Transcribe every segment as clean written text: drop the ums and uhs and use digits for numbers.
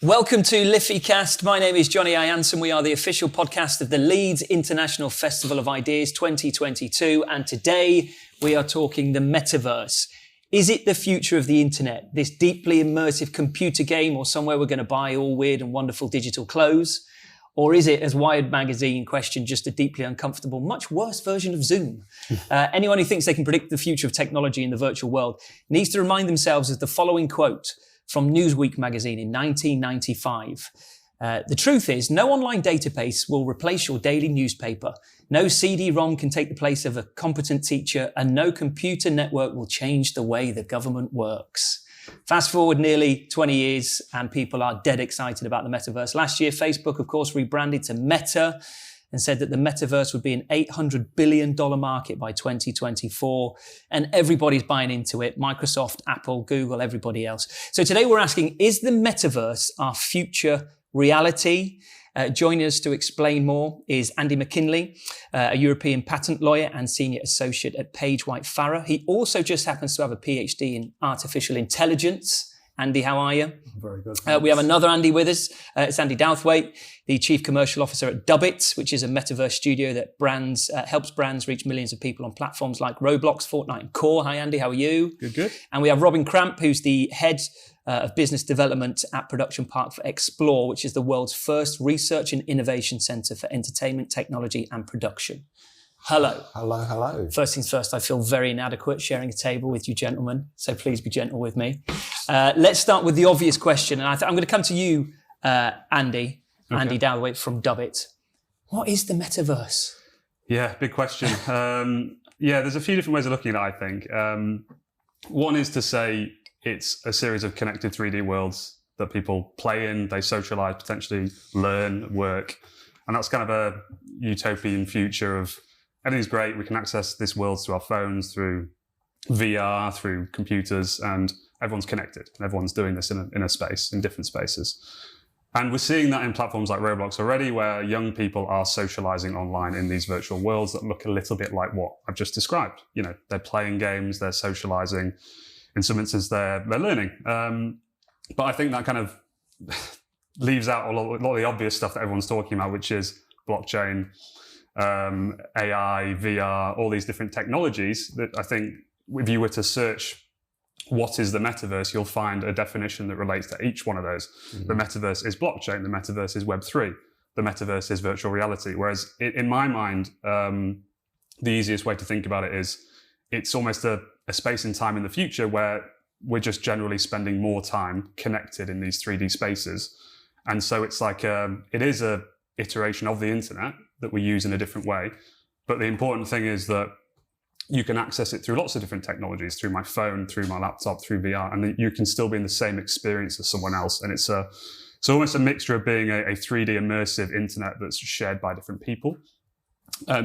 Welcome to Lificast. My name is Johnny Ianson. We are the official podcast of the Leeds International Festival of Ideas 2022. And today we are talking the Metaverse. Is it the future of the internet? This deeply immersive computer game or somewhere we're going to buy all weird and wonderful digital clothes? Or is it, as Wired magazine questioned, just a deeply uncomfortable, much worse version of Zoom? Anyone who thinks they can predict the future of technology in the virtual world needs to remind themselves of the following quote from Newsweek magazine in 1995. The truth is, no online database will replace your daily newspaper. No CD-ROM can take the place of a competent teacher, and no computer network will change the way the government works. Fast forward nearly 20 years and people are dead excited about the metaverse. Last year, Facebook, of course, rebranded to Meta and said that the metaverse would be an $800 billion market by 2024. And everybody's buying into it. Microsoft, Apple, Google, everybody else. So today we're asking, is the metaverse our future reality? Joining us to explain more is Andy McKinlay, a European patent lawyer and senior associate at Page White Farrer. He also just happens to have a PhD in artificial intelligence. Andy, how are you? Very good. We have another Andy with us. It's Andy Douthwaite, the Chief Commercial Officer at Douthwaite, which is a metaverse studio that helps brands reach millions of people on platforms like Roblox, Fortnite and Core. Hi, Andy. How are you? Good. And we have Cramp, who's the head of business development at Production Park for Explore, which is the world's first research and innovation centre for entertainment, technology and production. Hello. Hello. First things first, I feel very inadequate sharing a table with you gentlemen, so please be gentle with me. Let's start with the obvious question, and I'm going to come to you, Andy. Okay. Andy Douthwaite from Douthwaite. What is the metaverse? Yeah, big question. There's a few different ways of looking at it, I think. One is to say it's a series of connected 3D worlds that people play in, they socialise, potentially learn, work. And that's kind of a utopian future of everything's great, we can access this world through our phones, through VR, through computers, and everyone's connected. Everyone's doing this in a space, in different spaces. And we're seeing that in platforms like Roblox already, where young people are socializing online in these virtual worlds that look a little bit like what I've just described. You know, they're playing games, they're socializing. In some instances, they're learning. But I think that kind of leaves out a lot of the obvious stuff that everyone's talking about, which is blockchain, AI, VR, all these different technologies that I think if you were to search what is the metaverse, you'll find a definition that relates to each one of those. Mm-hmm. The metaverse is blockchain, the metaverse is Web3, the metaverse is virtual reality. Whereas in my mind, the easiest way to think about it is it's almost a space and time in the future where we're just generally spending more time connected in these 3D spaces. And so it's like, it is a iteration of the internet that we use in a different way. But the important thing is that you can access it through lots of different technologies, through my phone, through my laptop, through VR, and you can still be in the same experience as someone else. And it's almost a mixture of being a 3D immersive internet that's shared by different people.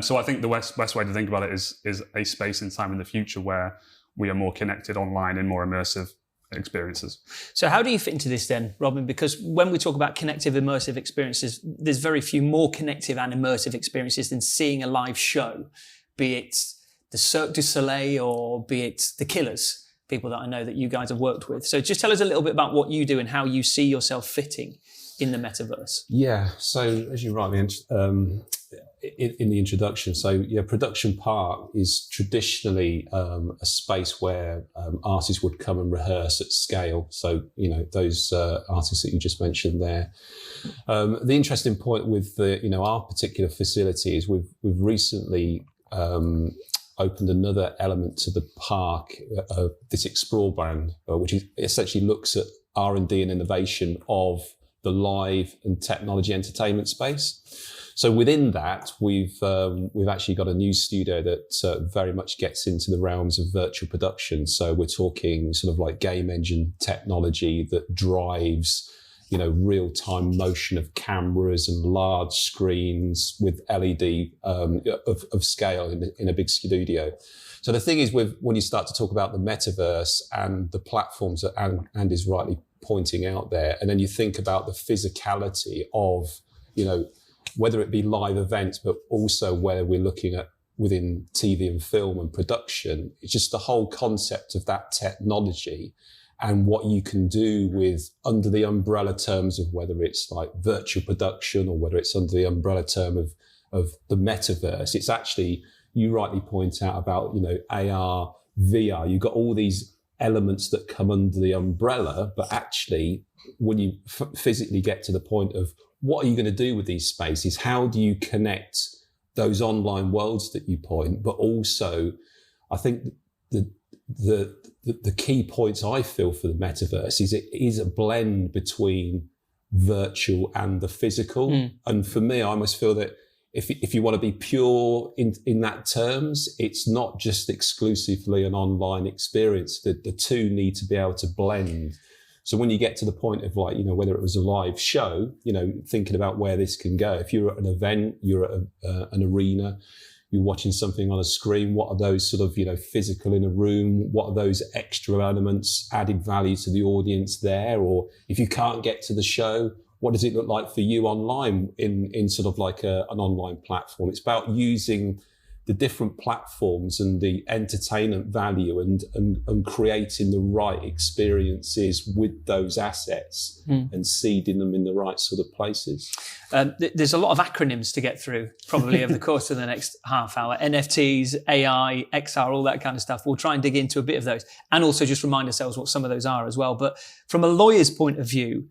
So I think the best way to think about it is a space and time in the future where we are more connected online in more immersive experiences. So how do you fit into this then, Robin? Because when we talk about connective immersive experiences, there's very few more connective and immersive experiences than seeing a live show, be it the Cirque du Soleil or be it the Killers, people that I know that you guys have worked with. So just tell us a little bit about what you do and how you see yourself fitting in the metaverse. Yeah, so as you rightly in the introduction, Production Park is traditionally a space where artists would come and rehearse at scale. So, you know, those artists that you just mentioned there. The interesting point with our particular facility is we've recently opened another element to the park, this Explore brand, which essentially looks at R&D and innovation of the live and technology entertainment space. So within that, we've actually got a new studio that very much gets into the realms of virtual production. So we're talking sort of like game engine technology that drives, real-time motion of cameras and large screens with LED of scale in a big studio. So the thing is, when you start to talk about the metaverse and the platforms that Andy's rightly pointing out there, and then you think about the physicality of, whether it be live events, but also where we're looking at within TV and film and production, it's just the whole concept of that technology and what you can do with under the umbrella terms of whether it's like virtual production or whether it's under the umbrella term of the metaverse. It's actually, you rightly point out about, AR, VR, you've got all these elements that come under the umbrella, but actually when you physically get to the point of what are you going to do with these spaces, how do you connect those online worlds that you point, but also I think the key points I feel for the metaverse is it is a blend between virtual and the physical. And for me, I almost feel that if you want to be pure in that terms, it's not just exclusively an online experience. The two need to be able to blend. So when you get to the point of like, whether it was a live show, thinking about where this can go. If you're at an event, you're at an arena, you're watching something on a screen, what are those sort of, physical in a room? What are those extra elements, added value to the audience there? Or if you can't get to the show, what does it look like for you online in sort of like an online platform? It's about using the different platforms and the entertainment value and creating the right experiences with those assets and seeding them in the right sort of places. There's a lot of acronyms to get through probably over the course of the next half hour. NFTs, AI, XR, all that kind of stuff. We'll try and dig into a bit of those and also just remind ourselves what some of those are as well. But from a lawyer's point of view,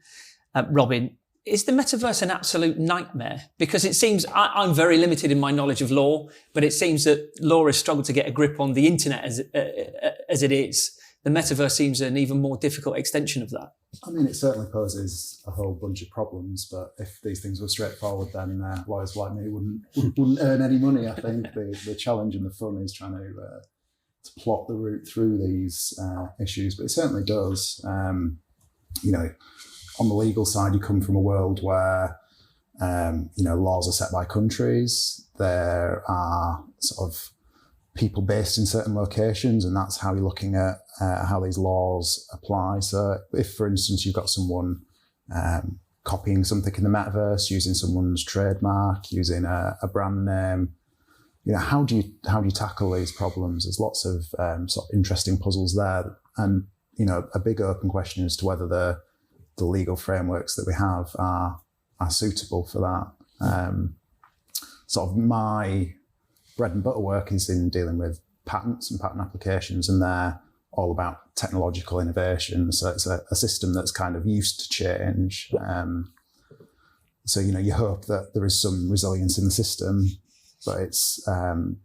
Robin, is the metaverse an absolute nightmare? Because it seems, I'm very limited in my knowledge of law, but it seems that law has struggled to get a grip on the internet as it is. The metaverse seems an even more difficult extension of that. I mean, it certainly poses a whole bunch of problems, but if these things were straightforward, then lawyers like me wouldn't earn any money. I think the challenge and the fun is trying to plot the route through these issues, but it certainly does. On the legal side, you come from a world where, laws are set by countries. There are sort of people based in certain locations, and that's how you're looking at how these laws apply. So if, for instance, you've got someone copying something in the metaverse, using someone's trademark, using a brand name, how do you tackle these problems? There's lots of sort of interesting puzzles there. And, a big open question as to whether the legal frameworks that we have are suitable for that. Sort of my bread and butter work is in dealing with patents and patent applications, and they're all about technological innovation. So it's a system that's kind of used to change. So, you hope that there is some resilience in the system, but it's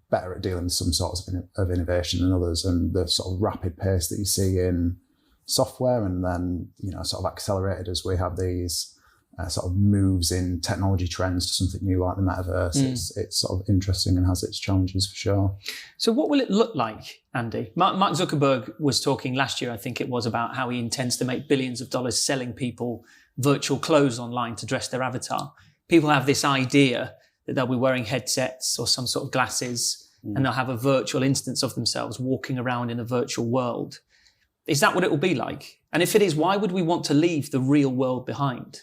better at dealing with some sorts of innovation than others. And the sort of rapid pace that you see in software, and then, sort of accelerated as we have these sort of moves in technology trends to something new like the metaverse. It's sort of interesting and has its challenges for sure. So what will it look like, Andy? Mark Zuckerberg was talking last year, I think it was, about how he intends to make billions of dollars selling people virtual clothes online to dress their avatar. People have this idea that they'll be wearing headsets or some sort of glasses, and they'll have a virtual instance of themselves walking around in a virtual world. Is that what it will be like? And if it is, why would we want to leave the real world behind?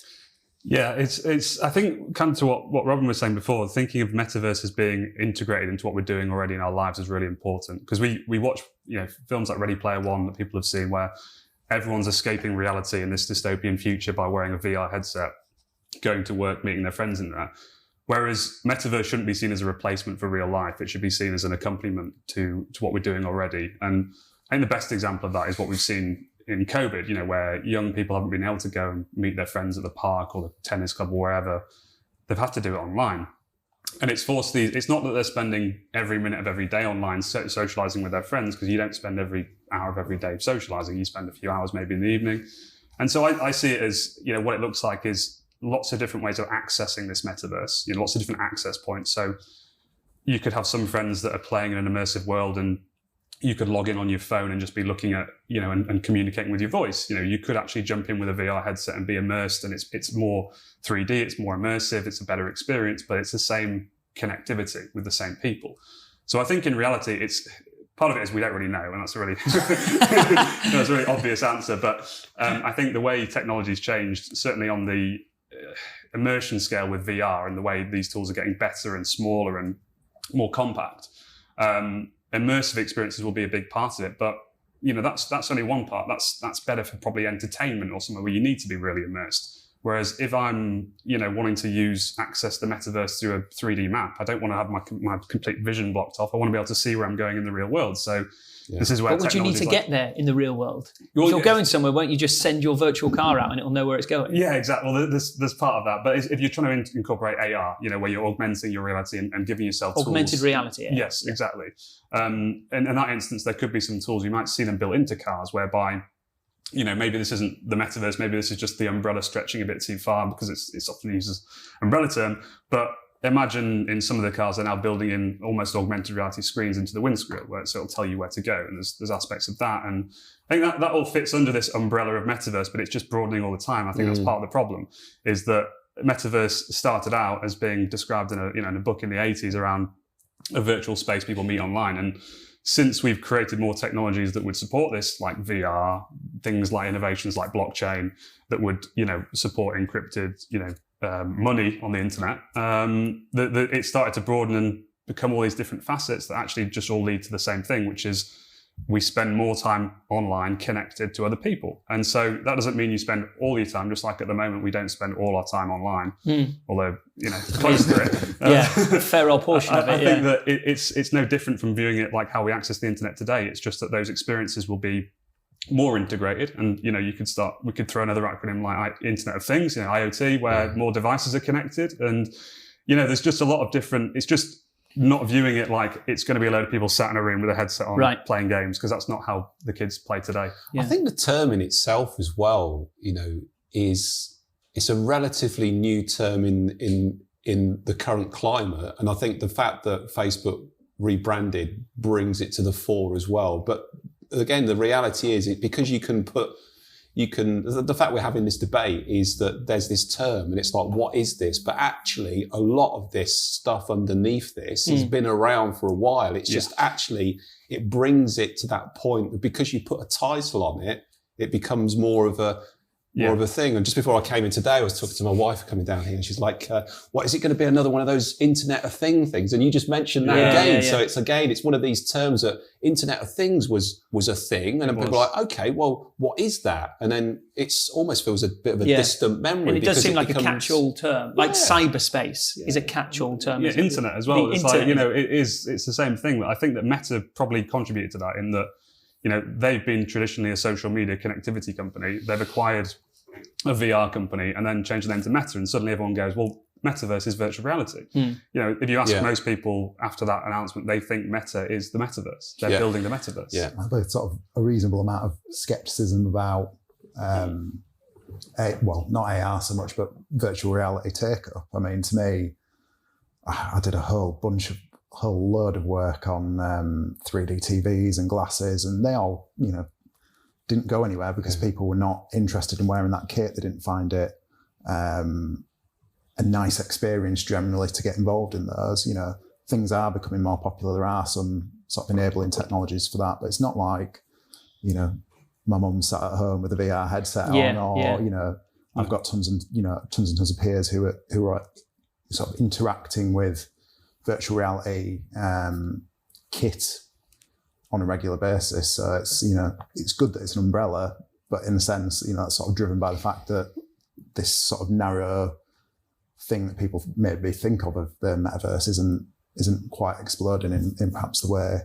Yeah, it's. I think, kind of to what Robin was saying before, thinking of metaverse as being integrated into what we're doing already in our lives is really important, because we watch films like Ready Player One that people have seen, where everyone's escaping reality in this dystopian future by wearing a VR headset, going to work, meeting their friends in there. Whereas metaverse shouldn't be seen as a replacement for real life; it should be seen as an accompaniment to what we're doing already. And I think the best example of that is what we've seen in COVID, where young people haven't been able to go and meet their friends at the park or the tennis club or wherever. They've had to do it online. And it's forced it's not that they're spending every minute of every day online socializing with their friends, because you don't spend every hour of every day socializing. You spend a few hours maybe in the evening. And so I see it as, what it looks like is lots of different ways of accessing this metaverse, lots of different access points. So you could have some friends that are playing in an immersive world, and you could log in on your phone and just be looking at, and communicating with your voice. You could actually jump in with a VR headset and be immersed, and it's more 3D, it's more immersive, it's a better experience, but it's the same connectivity with the same people. So I think in reality, it's part of it is we don't really know, and that's a really, that's a really obvious answer. But I think the way technology's changed, certainly on the immersion scale with VR, and the way these tools are getting better and smaller and more compact, immersive experiences will be a big part of it. But that's only one part. That's better for probably entertainment or somewhere where you need to be really immersed. Whereas if I'm, wanting to access the metaverse through a 3D map, I don't want to have my complete vision blocked off. I want to be able to see where I'm going in the real world. So this is where. But would you need to get there in the real world? If you're going somewhere, won't you just send your virtual car out and it'll know where it's going? Yeah, exactly. Well, there's part of that. But if you're trying to incorporate AR, where you're augmenting your reality and giving yourself augmented tools. reality. Yes, exactly. And in that instance, there could be some tools you might see them built into cars, whereby maybe this isn't the metaverse, maybe this is just the umbrella stretching a bit too far because it's often used as umbrella term. But imagine in some of the cars, they're now building in almost augmented reality screens into the windscreen, so it'll tell you where to go. And there's aspects of that. And I think that all fits under this umbrella of metaverse, but it's just broadening all the time. I think that's part of the problem, is that metaverse started out as being described in a book in the 80s around a virtual space people meet online. And since we've created more technologies that would support this, like VR, things like innovations like blockchain that would, support encrypted, money on the internet, it started to broaden and become all these different facets that actually just all lead to the same thing, which is we spend more time online connected to other people. And so that doesn't mean you spend all your time, just like at the moment, we don't spend all our time online, although, close to it. A fair old portion of it. I think that it's no different from viewing it like how we access the internet today. It's just that those experiences will be more integrated. And, we could throw another acronym like Internet of Things, IoT, where more devices are connected. And, there's just a lot of it's just not viewing it like it's going to be a load of people sat in a room with a headset on playing games, because that's not how the kids play today. I think the term in itself as well, it's a relatively new term in the current climate. And I think the fact that Facebook rebranded brings it to the fore as well. But again, the reality is because the fact we're having this debate is that there's this term and it's like, what is this? But actually a lot of this stuff underneath this has been around for a while. It's just actually, it brings it to that point that because you put a title on it, it becomes more of a thing. And just before I came in today, I was talking to my wife coming down here and she's like, what is it going to be, another one of those Internet of things? And you just mentioned that again. So it's one of these terms that Internet of Things was a thing. And then people are like, okay, well, what is that? And then it's almost feels a bit of a distant memory. And it does seem like a catch-all term, like cyberspace is a catch-all term. Yeah, internet as well. It's like, it's the same thing. I think that Meta probably contributed to that in that, they've been traditionally a social media connectivity company. They've acquired a VR company and then changed the name to Meta, and suddenly everyone goes, well, metaverse is virtual reality. If you ask most people after that announcement, they think Meta is the metaverse. They're building the metaverse. I think sort of a reasonable amount of skepticism about, not AR so much, but virtual reality take-up. I mean, to me, I did a whole load of work on 3D TVs and glasses, and they all, didn't go anywhere because people were not interested in wearing that kit. They didn't find it a nice experience generally to get involved in those. Things are becoming more popular. There are some sort of enabling technologies for that, but it's not like, my mum sat at home with a VR headset on, or I've got tons and tons of peers who are sort of interacting with virtual reality kit on a regular basis. So it's good that it's an umbrella, but in a sense, that's sort of driven by the fact that this sort of narrow thing that people maybe think of the metaverse isn't quite exploding in perhaps the way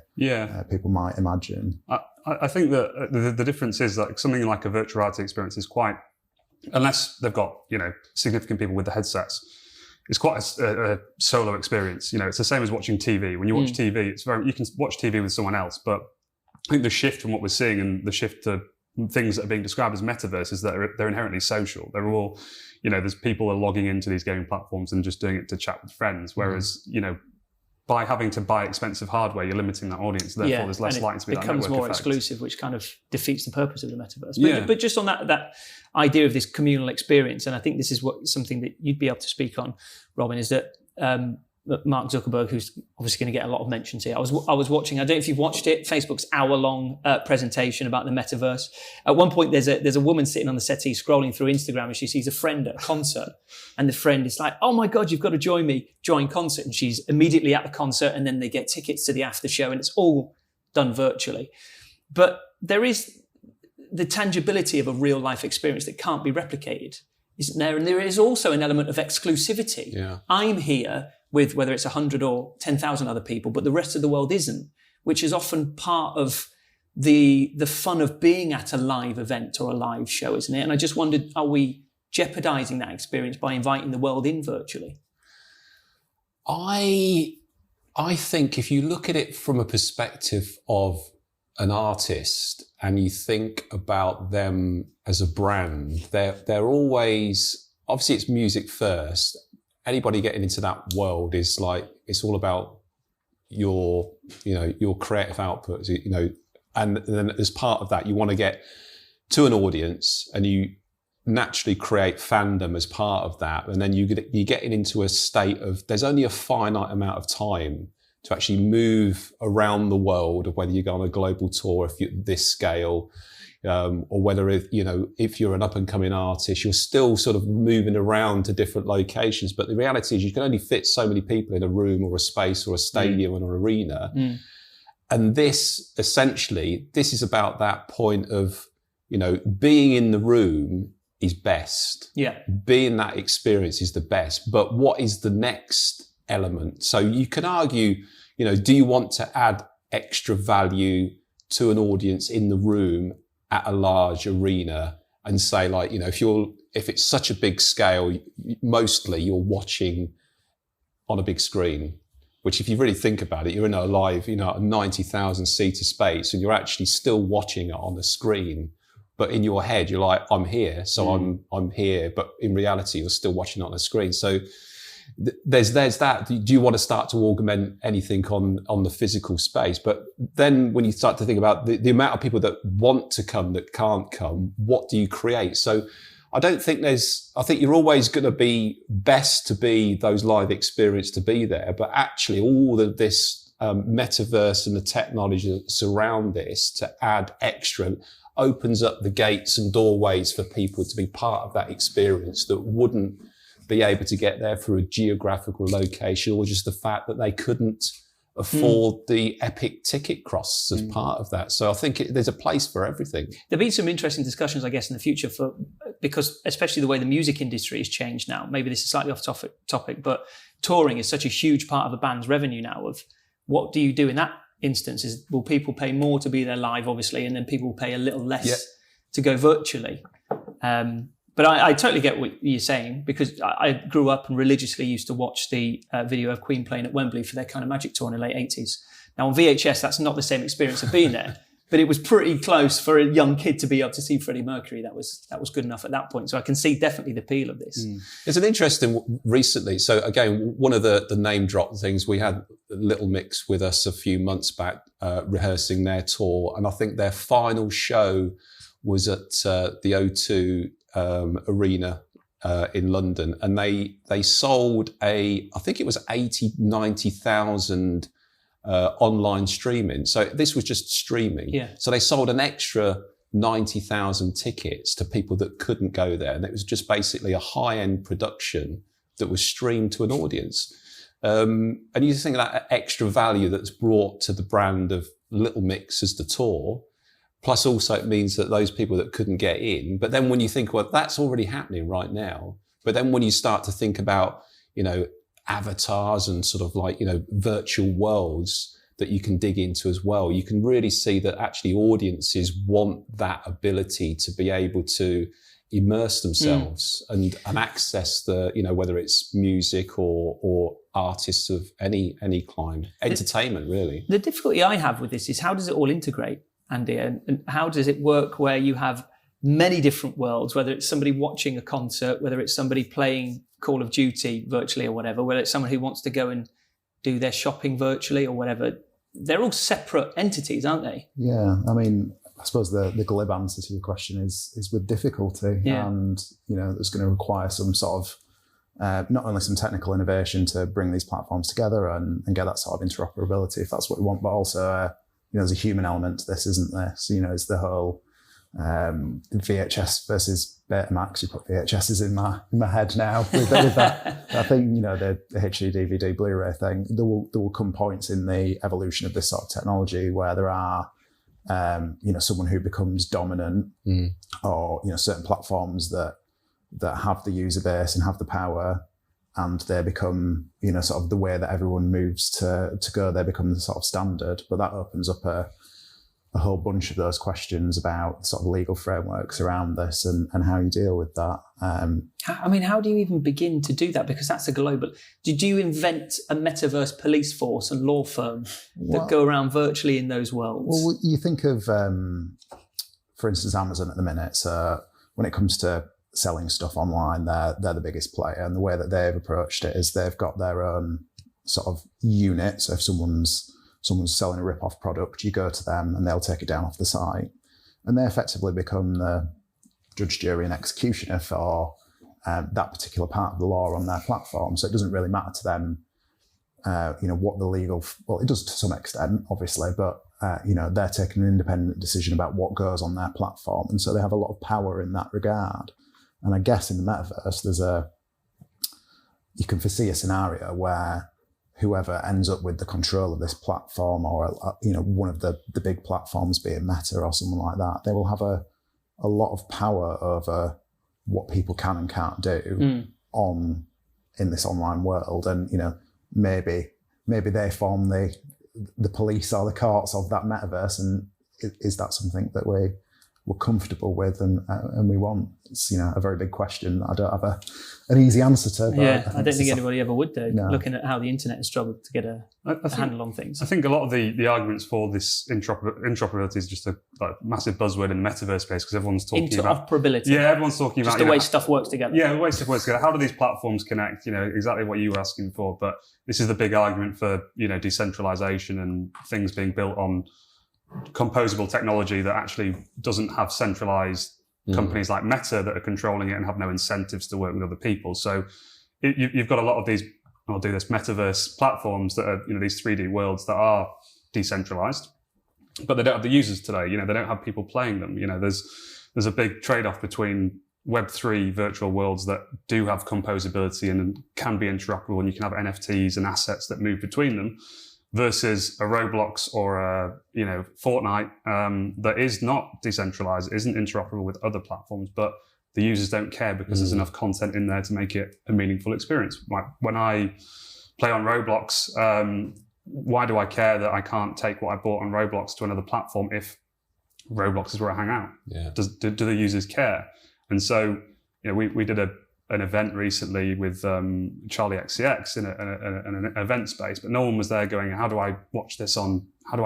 people might imagine. I think that the difference is that something like a virtual reality experience is quite, unless they've got significant people with the headsets, it's quite a solo experience. It's the same as watching TV. When you watch TV, you can watch TV with someone else, but I think the shift from what we're seeing and the shift to things that are being described as metaverse is that they're inherently social. They're all, there's people are logging into these gaming platforms and just doing it to chat with friends. Whereas, by having to buy expensive hardware, you're limiting that audience. Therefore, there's less likely to be that network effect. It becomes more exclusive, which kind of defeats the purpose of the metaverse. But just on that idea of this communal experience, and I think this is something that you'd be able to speak on, Robin, is that Mark Zuckerberg, who's obviously going to get a lot of mentions here. I was watching, I don't know if you've watched it, Facebook's hour-long presentation about the metaverse. At one point, there's a woman sitting on the settee scrolling through Instagram, and she sees a friend at a concert, and the friend is like, "Oh my God, you've got to join concert." And she's immediately at the concert, and then they get tickets to the after show, and it's all done virtually. But there is the tangibility of a real life experience that can't be replicated, isn't there? And there is also an element of exclusivity. Yeah. I'm here with whether it's 100 or 10,000 other people, but the rest of the world isn't, which is often part of the fun of being at a live event or a live show, isn't it? And I just wondered, are we jeopardizing that experience by inviting the world in virtually? I think if you look at it from a perspective of an artist and you think about them as a brand, they're always, obviously it's music first. Anybody getting into that world is like, it's all about your creative output, and then as part of that, you want to get to an audience and you naturally create fandom as part of that. And then you're getting into a state of, there's only a finite amount of time to actually move around the world, or whether you go on a global tour if you're this scale, or whether if you're an up and coming artist, you're still sort of moving around to different locations. But the reality is you can only fit so many people in a room or a space or a stadium or an arena. And this is about that point of, being in the room is best. Yeah. Being that experience is the best. But what is the next element? So you can argue, do you want to add extra value to an audience in the room at a large arena, and say, like, if it's such a big scale, mostly you're watching on a big screen, which if you really think about it, you're in a live, a 90,000 seater space and you're actually still watching it on the screen. But in your head, you're like, I'm here, so I'm here. But in reality, you're still watching it on the screen. So there's that. Do you want to start to augment anything on the physical space? But then when you start to think about the amount of people that want to come, that can't come, what do you create? So I think you're always going to be best to be those live experience to be there. But actually all of this metaverse and the technology that surround this to add extra opens up the gates and doorways for people to be part of that experience that wouldn't be able to get there through a geographical location, or just the fact that they couldn't afford the epic ticket costs as part of that. So I think there's a place for everything. There'll be some interesting discussions, I guess, in the future because especially the way the music industry has changed now. Maybe this is slightly off topic, but touring is such a huge part of a band's revenue now. Of what do you do in that instance? Will people pay more to be there live, obviously, and then people will pay a little less to go virtually? But I totally get what you're saying, because I grew up and religiously used to watch the video of Queen playing at Wembley for their kind of Magic Tour in the late 80s. Now on VHS, that's not the same experience of being there, but it was pretty close for a young kid to be able to see Freddie Mercury. That was good enough at that point. So I can see definitely the appeal of this. It's an interesting recently. So again, one of the name drop things, we had Little Mix with us a few months back rehearsing their tour, and I think their final show was at the O2 arena in London, and they sold I think it was 90,000 online streaming. So this was just streaming. Yeah. So they sold an extra 90,000 tickets to people that couldn't go there, and it was just basically a high-end production that was streamed to an audience. And you think of that extra value that's brought to the brand of Little Mix as the tour. Plus also it means that those people that couldn't get in, but then when you think, well, that's already happening right now. But then when you start to think about, avatars and sort of like, virtual worlds that you can dig into as well, you can really see that actually audiences want that ability to be able to immerse themselves and access the, whether it's music or artists of any climb, entertainment really. The difficulty I have with this is, how does it all integrate, Andy? And how does it work where you have many different worlds, whether it's somebody watching a concert, whether it's somebody playing Call of Duty virtually or whatever, whether it's someone who wants to go and do their shopping virtually or whatever. They're all separate entities, aren't they? Yeah, I mean, I suppose the glib answer to your question is with difficulty. Yeah. And, it's going to require some sort of, not only some technical innovation to bring these platforms together and get that sort of interoperability, if that's what we want, but also, there's a human element to this, isn't there? So, it's the whole VHS versus Betamax. You put VHSs in my head now with that. I think, the HD, DVD, Blu-ray thing, there will come points in the evolution of this sort of technology where there are someone who becomes dominant, or certain platforms that have the user base and have the power, and they become sort of the way that everyone moves to go. They become the sort of standard, but that opens up a whole bunch of those questions about sort of legal frameworks around this and how you deal with that. How do you even begin to do that? Because that's a global. Did you invent a metaverse police force and law firm that go around virtually in those worlds? Well, you think of, for instance, Amazon at the minute. So when it comes to selling stuff online, they're the biggest player, and the way that they've approached it is they've got their own sort of unit. So if someone's selling a rip-off product, you go to them and they'll take it down off the site, and they effectively become the judge, jury and executioner for that particular part of the law on their platform. So it doesn't really matter to them, what the legal, well, it does to some extent, obviously, but they're taking an independent decision about what goes on their platform. And so they have a lot of power in that regard. And I guess in the metaverse, you can foresee a scenario where whoever ends up with the control of this platform, or one of the big platforms, be it Meta or someone like that, they will have a lot of power over what people can and can't do in this online world. And maybe they form the police or the courts of that metaverse. And is that something that we're comfortable with and we want? It's a very big question that I don't have an easy answer to. But I don't think anybody ever would, though. No. Looking at how the internet has struggled to get a handle on things. I think a lot of the arguments for this interoperability is just a massive buzzword in the metaverse space, because everyone's talking about interoperability. Yeah, everyone's talking about just the way stuff works together. Yeah, the way stuff works together. How do these platforms connect? Exactly what you were asking for. But this is the big argument for decentralization and things being built on composable technology that actually doesn't have centralized companies like Meta that are controlling it and have no incentives to work with other people. So you've got a lot of these, I'll do this, metaverse platforms that are, these 3D worlds that are decentralized, but they don't have the users today. They don't have people playing them. There's a big trade-off between Web3 virtual worlds that do have composability and can be interoperable, and you can have NFTs and assets that move between them, versus a Roblox or a Fortnite that is not decentralized, isn't interoperable with other platforms, but the users don't care because there's enough content in there to make it a meaningful experience. Like when I play on Roblox, why do I care that I can't take what I bought on Roblox to another platform if Roblox is where I hang out? Yeah. Do the users care? And so we did an event recently with Charlie XCX in an event space, but no one was there going, how do I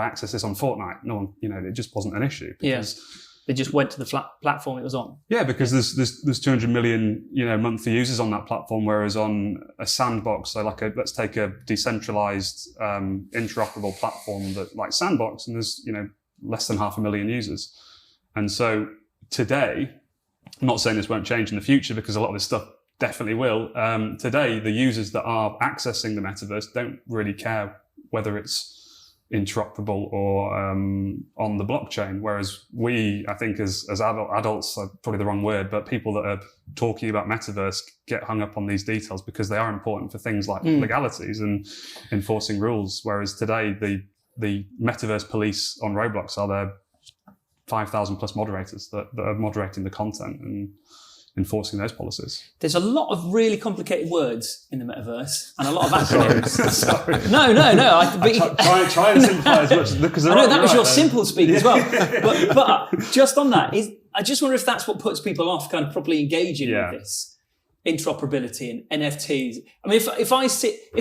access this on Fortnite? No one, it just wasn't an issue. Because they just went to the platform it was on. Yeah, because there's 200 million, monthly users on that platform, whereas on a sandbox, so let's take a decentralized, interoperable platform like Sandbox, and there's, less than 500,000 users. And so today, I'm not saying this won't change in the future, because a lot of this stuff definitely will. Today, the users that are accessing the metaverse don't really care whether it's interoperable or on the blockchain. Whereas we, I think, as adults, probably the wrong word, but people that are talking about metaverse get hung up on these details because they are important for things like legalities and enforcing rules. Whereas today, the metaverse police on Roblox are there 5,000 plus moderators that are moderating the content and enforcing those policies. There's a lot of really complicated words in the metaverse and a lot of acronyms. Sorry. No. Try and simplify as much, because I know that was your simple speak as well. But just on that, I just wonder if that's what puts people off kind of properly engaging with this interoperability and NFTs. I mean, if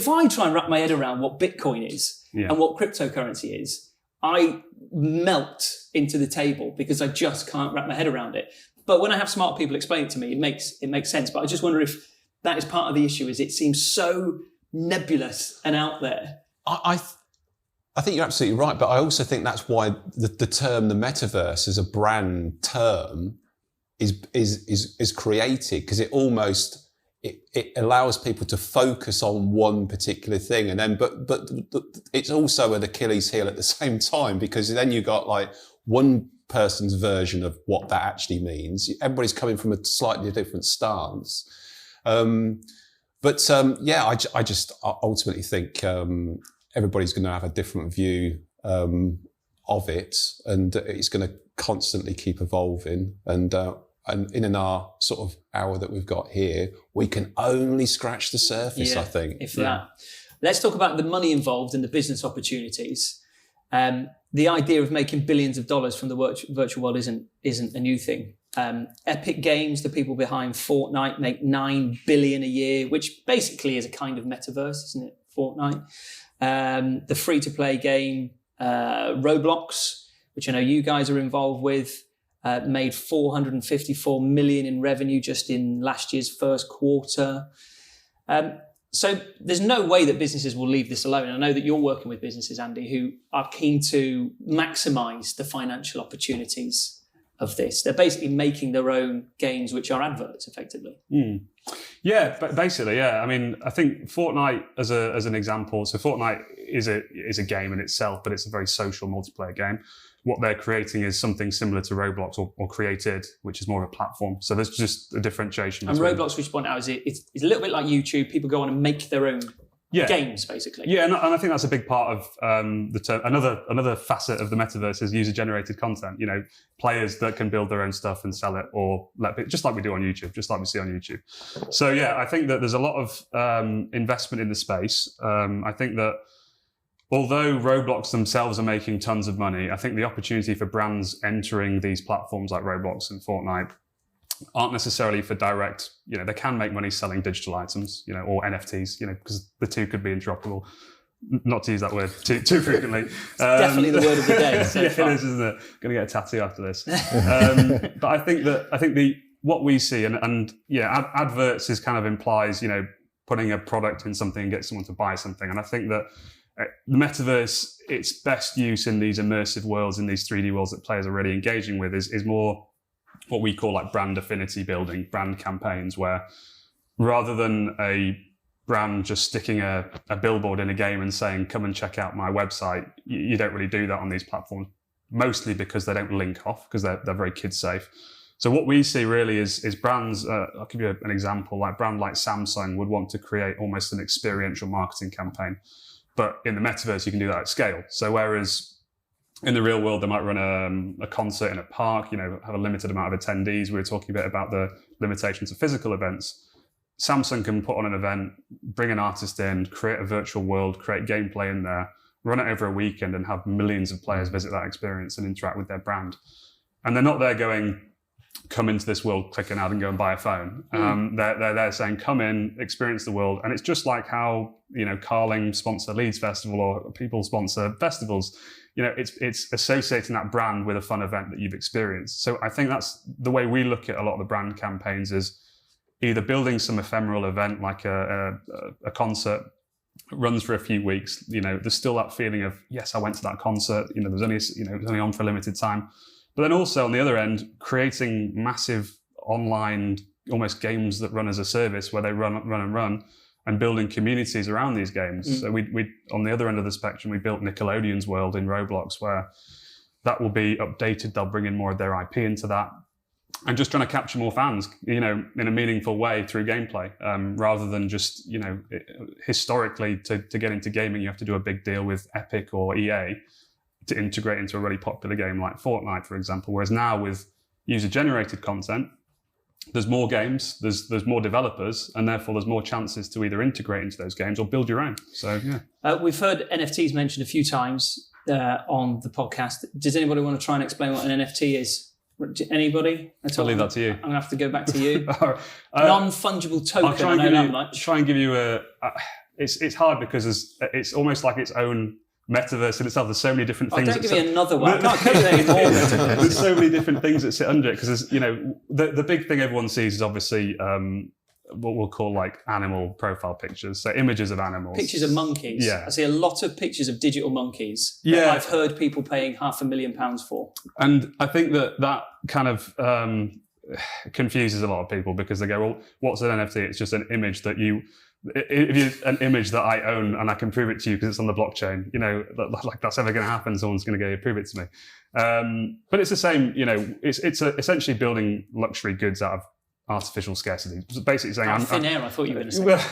I try and wrap my head around what Bitcoin is and what cryptocurrency is, I melt into the table because I just can't wrap my head around it. But when I have smart people explain it to me, it makes sense. But I just wonder if that is part of the issue, is it seems so nebulous and out there. I think you're absolutely right, but I also think that's why the term the metaverse as a brand term is created, because it almost it allows people to focus on one particular thing, and then but it's also an Achilles heel at the same time, because then you got like one person's version of what that actually means. Everybody's coming from a slightly different stance. I just ultimately think everybody's going to have a different view of it, and it's going to constantly keep evolving. And in our sort of hour that we've got here, we can only scratch the surface, I think. If that. Let's talk about the money involved and the business opportunities. The idea of making billions of dollars from the virtual world isn't a new thing. Epic Games, the people behind Fortnite, make $9 billion a year, which basically is a kind of metaverse, isn't it? Fortnite. The free-to-play game Roblox, which I know you guys are involved with, made $454 million in revenue just in last year's first quarter. So there's no way that businesses will leave this alone. I know that you're working with businesses, Andy, who are keen to maximize the financial opportunities of this. They're basically making their own games, which are adverts, effectively. Yeah, but basically, yeah. I mean, I think Fortnite as an example. So Fortnite is a game in itself, but it's a very social multiplayer game. What they're creating is something similar to Roblox or Created, which is more of a platform. So there's just a differentiation. And Roblox, which you point out, is it's a little bit like YouTube. People go on and make their own games, basically. Yeah, and I think that's a big part of the term. Another facet of the metaverse is user-generated content. You know, players that can build their own stuff and sell it, or just like we do on YouTube, just like we see on YouTube. So yeah, I think that there's a lot of investment in the space. I think that although Roblox themselves are making tons of money, I think the opportunity for brands entering these platforms like Roblox and Fortnite aren't necessarily for direct, they can make money selling digital items, or NFTs, because the two could be interoperable. Not to use that word too frequently. Definitely the word of the day. So it is, isn't it? Going to get a tattoo after this. But I think what we see and adverts is kind of implies, putting a product in something and get someone to buy something. And I think that the metaverse, its best use in these immersive worlds, in these 3D worlds that players are really engaging with is more what we call like brand affinity building, brand campaigns, where rather than a brand just sticking a billboard in a game and saying, come and check out my website, you don't really do that on these platforms, mostly because they don't link off, because they're very kid safe. So what we see really is brands, I'll give you an example, like brand like Samsung would want to create almost an experiential marketing campaign. But in the metaverse, you can do that at scale. So whereas in the real world, they might run a concert in a park, have a limited amount of attendees. We were talking a bit about the limitations of physical events. Samsung can put on an event, bring an artist in, create a virtual world, create gameplay in there, run it over a weekend and have millions of players visit that experience and interact with their brand. And they're not there going, come into this world, click an ad and go and buy a phone. They're there saying, come in, experience the world. And it's just like how, Carling sponsor Leeds Festival or people sponsor festivals. It's associating that brand with a fun event that you've experienced. So I think that's the way we look at a lot of the brand campaigns, is either building some ephemeral event like a concert, runs for a few weeks. There's still that feeling of, yes, I went to that concert. It was only on for a limited time. But then also on the other end, creating massive online, almost games that run as a service where they run, and building communities around these games. So we on the other end of the spectrum, we built Nickelodeon's world in Roblox, where that will be updated. They'll bring in more of their IP into that, and just trying to capture more fans, in a meaningful way through gameplay, rather than just, historically to get into gaming, you have to do a big deal with Epic or EA to integrate into a really popular game like Fortnite, for example. Whereas now with user-generated content, there's more games, there's more developers, and therefore there's more chances to either integrate into those games or build your own. So yeah. We've heard NFTs mentioned a few times on the podcast. Does anybody want to try and explain what an NFT is? Anybody? I'll leave that to you. I'm going to have to go back to you. Non-fungible token. I'll try and give you it's hard because it's almost like its own metaverse in itself. There's so many different things. Don't give me another one. I can't give you any more. There's so many different things that sit under it, because the big thing everyone sees is obviously what we'll call like animal profile pictures, so images of animals, pictures of monkeys. Yeah, I see a lot of pictures of digital monkeys. Yeah, I've heard people paying £500,000 for. And I think that kind of confuses a lot of people, because they go, well, what's an NFT? It's just an image that an image that I own and I can prove it to you because it's on the blockchain. Like that's ever going to happen. Someone's going to go prove it to me. But it's the same. It's essentially building luxury goods out of artificial scarcity. Basically saying, thin air. I thought you were going to say. Well,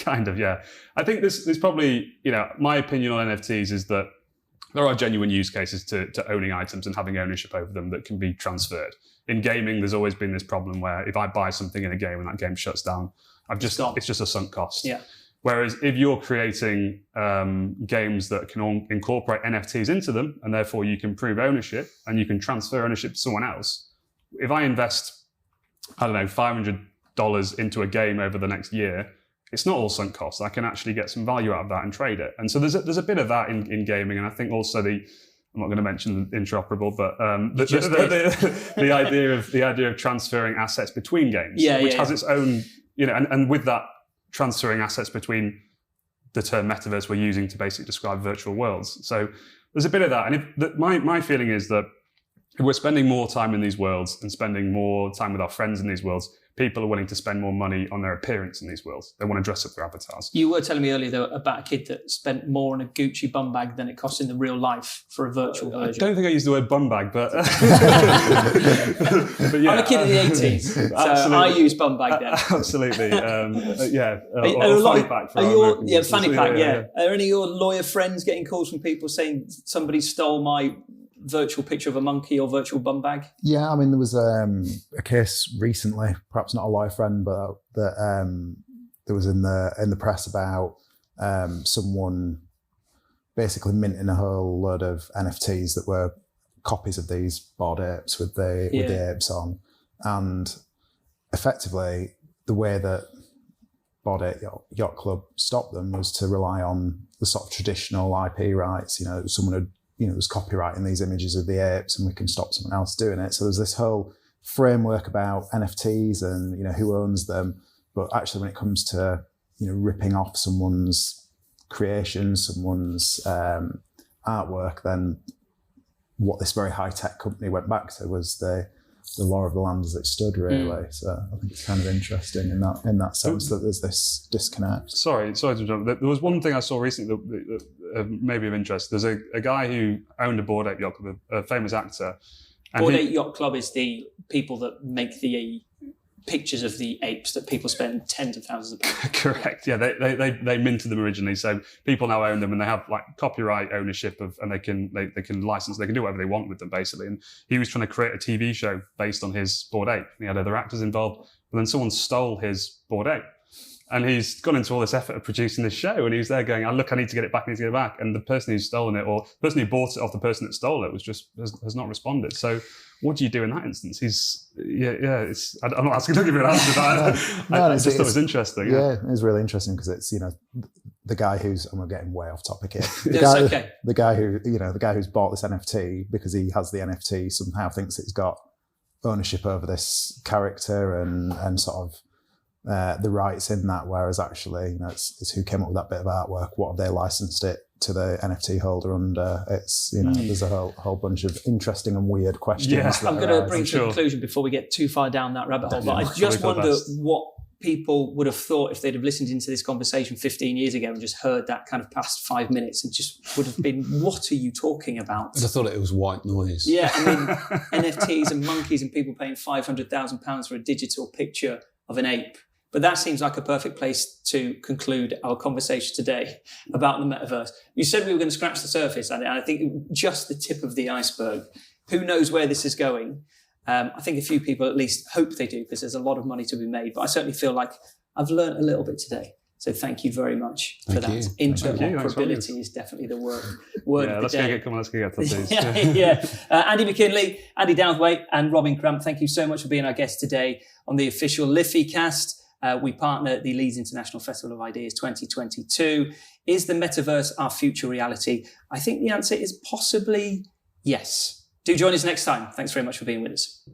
kind of, yeah. I think there's probably, my opinion on NFTs is that there are genuine use cases to owning items and having ownership over them that can be transferred. In gaming, there's always been this problem where if I buy something in a game and that game shuts down, it's just a sunk cost. Yeah. Whereas if you're creating games that can incorporate NFTs into them, and therefore you can prove ownership and you can transfer ownership to someone else, if I invest, I don't know, $500 into a game over the next year, it's not all sunk costs. I can actually get some value out of that and trade it. And so there's a bit of that in gaming. And I think also I'm not going to mention interoperable, but the idea of transferring assets between games, which has its own, and with that transferring assets between the term metaverse we're using to basically describe virtual worlds. So there's a bit of that. And my feeling is that if we're spending more time in these worlds and spending more time with our friends in these worlds, people are willing to spend more money on their appearance in these worlds. They want to dress up their avatars. You were telling me earlier, though, about a kid that spent more on a Gucci bum bag than it costs in the real life for a virtual version. I don't think I used the word bum bag, but... but yeah, I'm a kid of the 80s, so I use bum bag then. Absolutely. Fanny pack. Fanny pack, yeah. Are any of your lawyer friends getting calls from people saying somebody stole my virtual picture of a monkey or virtual bum bag? Yeah, I mean, there was a case recently, perhaps not a lawyer friend, but that there was in the press about someone basically minting a whole load of NFTs that were copies of these bored apes with the apes on, and effectively the way that Bored Ape Yacht Club stopped them was to rely on the sort of traditional IP rights. Someone had was copywriting these images of the apes and we can stop someone else doing it. So there's this whole framework about NFTs and, who owns them. But actually when it comes to, ripping off someone's creation, someone's artwork, then what this very high-tech company went back to was the law of the land as it stood, really. So I think it's kind of interesting in that sense that there's this disconnect. Sorry to interrupt. There was one thing I saw recently that may be of interest. There's a guy who owned a Bored Ape Yacht Club, a famous actor. Bored Ape Yacht Club is the people that make the pictures of the apes that people spend tens of thousands of pounds. Correct. Yeah, they minted them originally, so people now own them and they have like copyright ownership of, and they can license, they can do whatever they want with them basically. And he was trying to create a TV show based on his Bored Ape. He had other actors involved, but then someone stole his Bored Ape. And he's gone into all this effort of producing this show, and he's there going, "Oh, look, I need to get it back. And the person who's stolen it, or the person who bought it off the person that stole it, has not responded. So, what do you do in that instance? I'm not asking to give you an answer, but I just thought it was interesting. Yeah, it was really interesting because it's the guy who's, and we're getting way off topic here. The guy who's bought this NFT because he has the NFT somehow thinks it's got ownership over this character and sort of. The rights in that, whereas actually, it's who came up with that bit of artwork. What have they licensed it to the NFT holder under? It's there's a whole bunch of interesting and weird questions. Yeah. I'm going to bring to a conclusion before we get too far down that rabbit hole. But I just wonder what people would have thought if they'd have listened into this conversation 15 years ago and just heard that kind of past 5 minutes and just would have been, what are you talking about? I thought it was white noise. Yeah, I mean, NFTs and monkeys and people paying £500,000 for a digital picture of an ape. But that seems like a perfect place to conclude our conversation today about the metaverse. You said we were going to scratch the surface, and I think just the tip of the iceberg. Who knows where this is going? I think a few people at least hope they do, because there's a lot of money to be made. But I certainly feel like I've learned a little bit today. So thank you very much for that. Interoperability is definitely the word of the day. Let's get tattoos. Yeah. Andy McKinlay, Andy Douthwaite, and Robin Cramp, thank you so much for being our guest today on the official Lificast. We partner at the Leeds International Festival of Ideas 2022. Is the metaverse our future reality? I think the answer is possibly yes. Do join us next time. Thanks very much for being with us.